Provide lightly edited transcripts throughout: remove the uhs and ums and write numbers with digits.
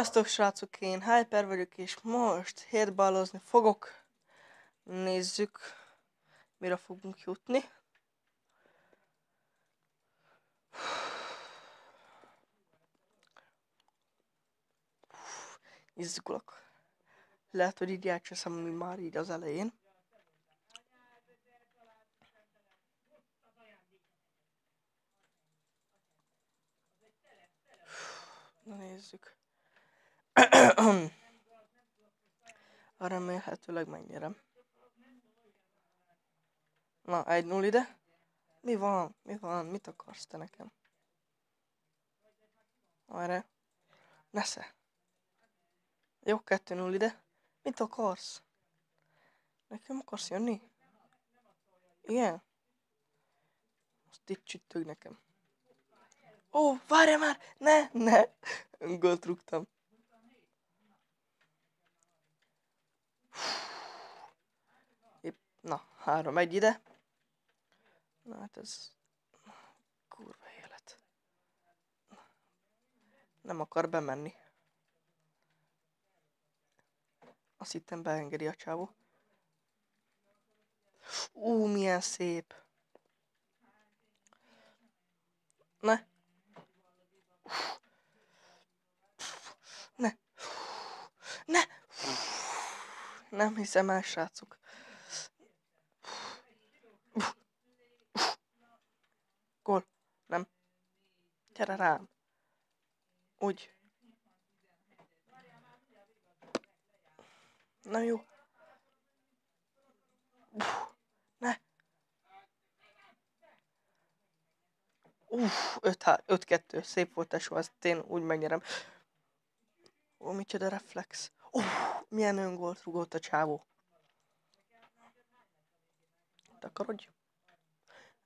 Sziasztok srácok, én Hyper vagyok, és most hétballozni fogok. Nézzük, mire fogunk jutni. Izgulok. Lehet, hogy így elcseszem, mi már így az elején. Na nézzük. Remélhetőleg megnyerem. Na, 1-0 ide. Mi van? Mi van? Mit akarsz te nekem? Erre. Nesze. Jó, 2-0 ide. Mit akarsz? Nekem akarsz jönni? Igen? Azt itt csüttög nekem. Ó, várjál már! Ne! Gólt rúgtam. Épp, na, 3-1 ide. Na hát ez... Kurva élet. Nem akar bemenni. Azt hittem beengedi a csávó. Milyen szép. Ne. Ne. Ne. Nem hiszem el, srácok. Gól. Nem. Gyere rám. Úgy. Na jó. Ne. 5-2. Szép volt tesó, ezt én úgy megnyerem. Ó, micsoda reflex. Milyen öngólt rugott a csávó. Takarodj.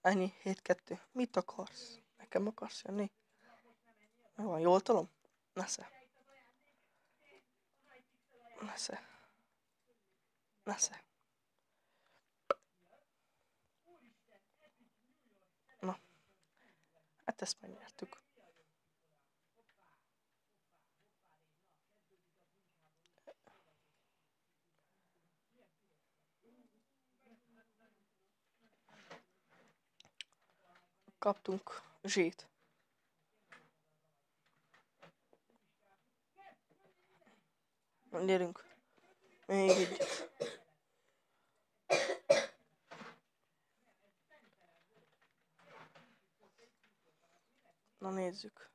Ennyi, 7-2. Mit akarsz? Nekem akarsz jönni? Mi van, jól tolom? Nesze. Nesze. Nesze. Na. Hát ezt megnyertük. Kaptunk zsét. Gyerünk. Még egyet. Na nézzük.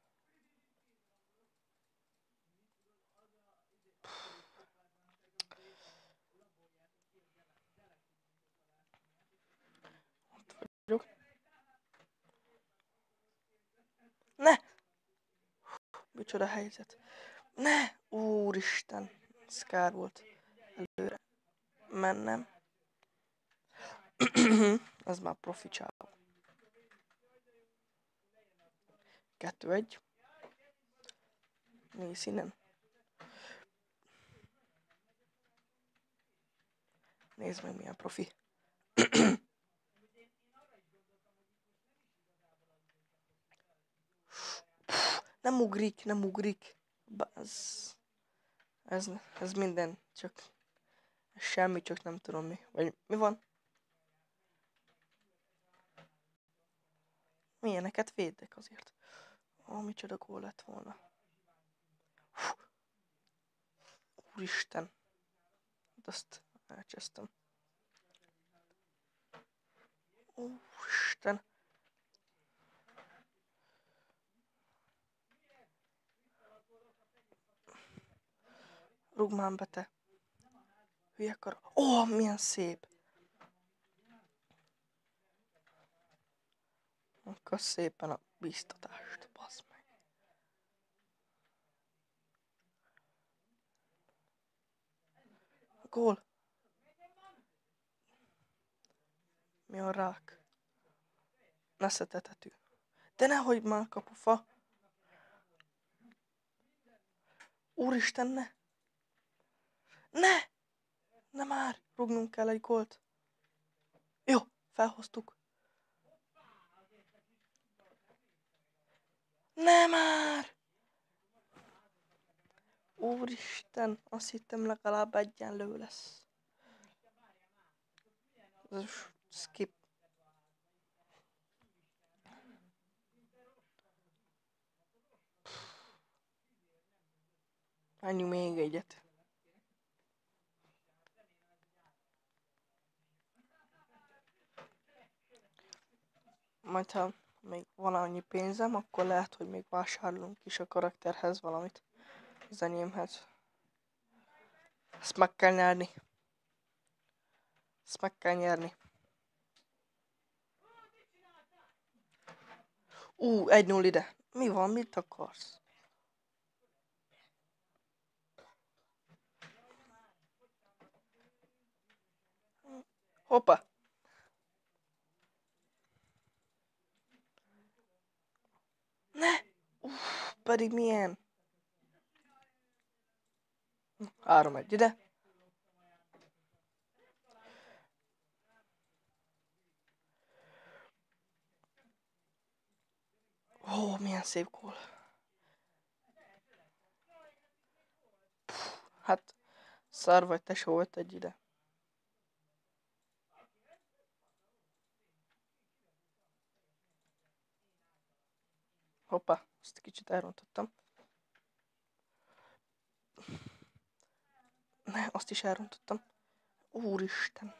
Ott vagyok. Ne! Micsoda helyzet. Ne! Úristen! Ez kár volt. Előre mennem. Ez már profi csávó. 2-1. Mész innen. Nézd meg, milyen profi. Nem ugrik. Ez minden, csak semmi, csak nem tudom mi. Vagy mi van? Milyeneket védek azért. Micsoda gól lett volna. Úristen. Azt elcsesztem. Úristen. Rúgd már be te. Hülye kar... milyen szép. Akkor szépen a biztatást, bassz meg. Gól. Mi a rák? Neszetethető. De nehogy már kapufa. Úristen, ne! Ne! Ne már! Rúgnunk kell egy gólt. Jó, felhoztuk. Ne már! Úristen, azt hittem legalább egyenlő lesz. Skip. Menjünk még egyet. Majd ha még van annyi pénzem, akkor lehet, hogy még vásárolunk is a karakterhez valamit. Az enyémhez. Ezt meg kell nyerni. Ezt meg kell nyerni. 1-0 ide. Mi van? Mit akarsz? Hoppa! Ne! Pedig milyen? 3-1 ide. Milyen szép gól. Hát, szar vagy tesó, volt egy ide. Hoppá, azt kicsit elrontottam. Ne, azt is elrontottam. Úristen.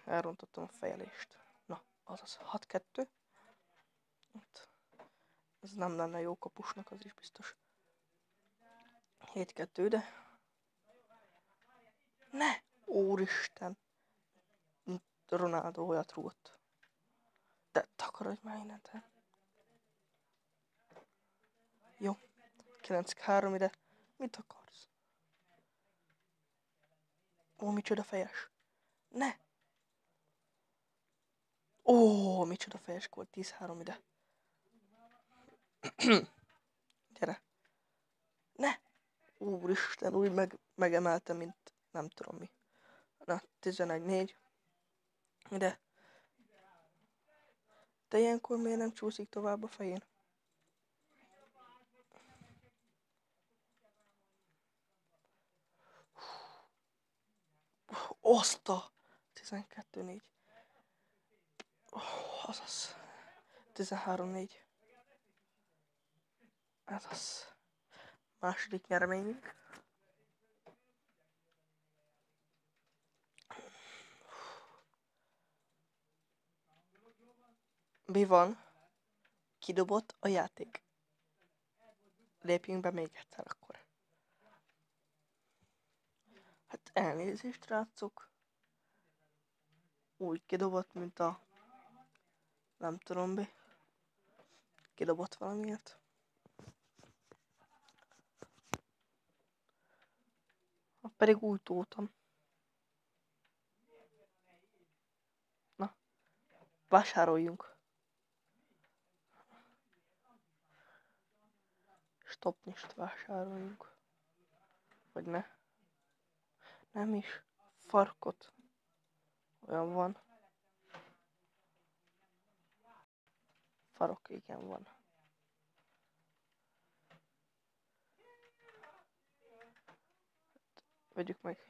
Elrontottam a fejelést. Na, azaz 6-2. Ez nem lenne jó kapusnak, az is biztos. 7-2, de... Ne! Úristen! Ronaldo olyat rúgott. De takarodj már innen, te. Jó. 9-3 ide. Mit akarsz? Micsoda fejes. Ne! Micsoda fejes volt. 10-3 ide. Gyere. Ne! Úristen, úgy megemeltem, mint nem tudom mi. Na, 11-4. Ide. De ilyenkor miért nem csúszik tovább a fején? Oszta! 12-4. Azaz. 13-4. Ez az. Második nyereményünk. Mi van? Kidobott a játék. Lépjünk be még egyszer akkor. Hát elnézést, rácok. Úgy kidobott, mint a... Nem tudom mi. Kidobott valamiért. Pedig úgy toltam. Na. Vásároljunk. Stopnist vásároljunk. Vagy ne. Nem is. Farkot. Olyan van. Farok, igen, van. Vegyük meg.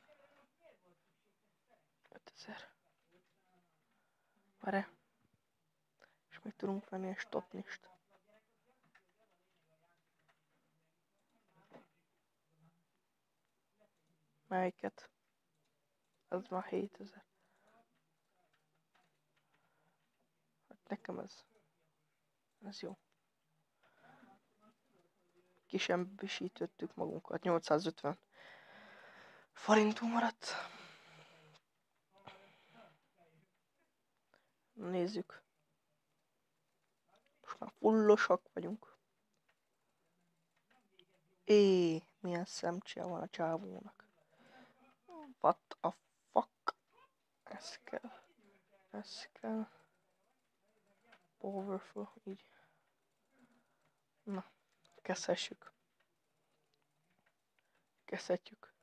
5000. Várj. És még tudunk venni egy stopnist. Melyiket? Ez már 7000. Hát nekem ez jó. Kisembisítettük magunkat. 850 forintunk maradt. Nézzük. Most már fullosak vagyunk. Milyen szemcse van a csávónak. What a fuck. Ez kell. Overflow, így. Na, kezdhessük. Kezdhetjük.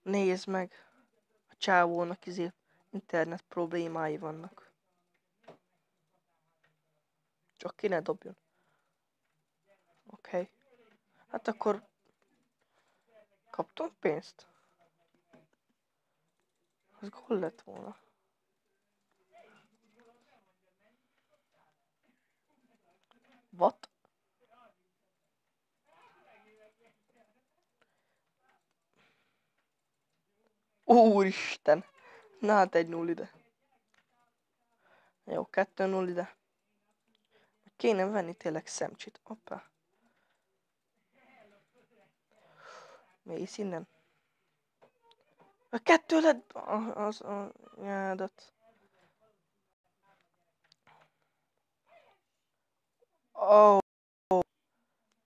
Nézd meg. A csávónak internet problémái vannak. Csak ki ne dobjon. Oké. Hát akkor kaptunk pénzt? Az gól lett volna. What? Úristen! Na hát 1-0 ide. Jó, 2-0 ide. Kéne venni tényleg szemcsit. Hoppá. Mész innen. A 2 lett az a nyádat. Ó,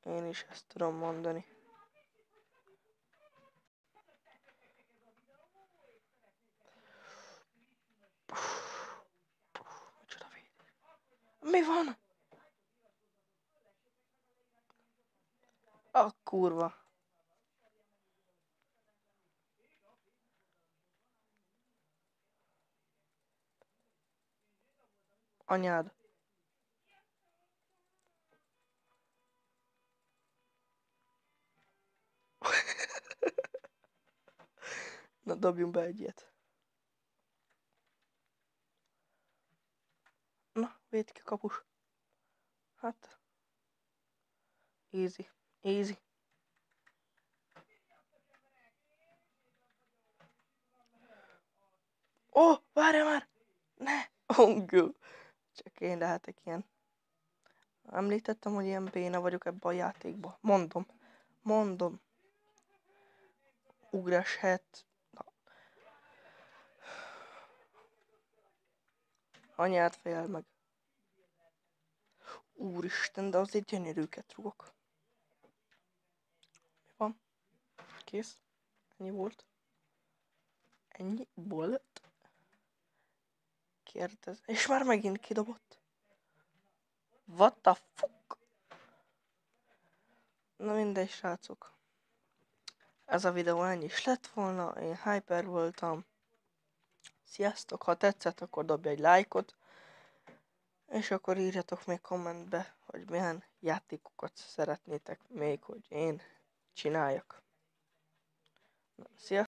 én is ezt tudom mondani. Micsoda védés. Mi van? A kurva. Anyád. Na dobjunk be egy ilyet. Na, védd ki kapus. Hát. Easy. Easy. Ó, várj már! Ne! Ongő. Csak én lehetek ilyen. Említettem, hogy ilyen béna vagyok ebben a játékban. Mondom. Ugrás het. Anyád fejel meg. Úristen, de azért gyönyörűket rúgok. Mi van? Kész? Ennyi volt? Ennyi volt? Kérdez. És már megint kidobott. What the fuck? Na mindegy, srácok. Ez a videó ennyi is lett volna. Én Hyper voltam. Sziasztok, ha tetszett, akkor dobj egy lájkot. És akkor írjatok még kommentbe, hogy milyen játékokat szeretnétek még, hogy én csináljak. Sziasztok!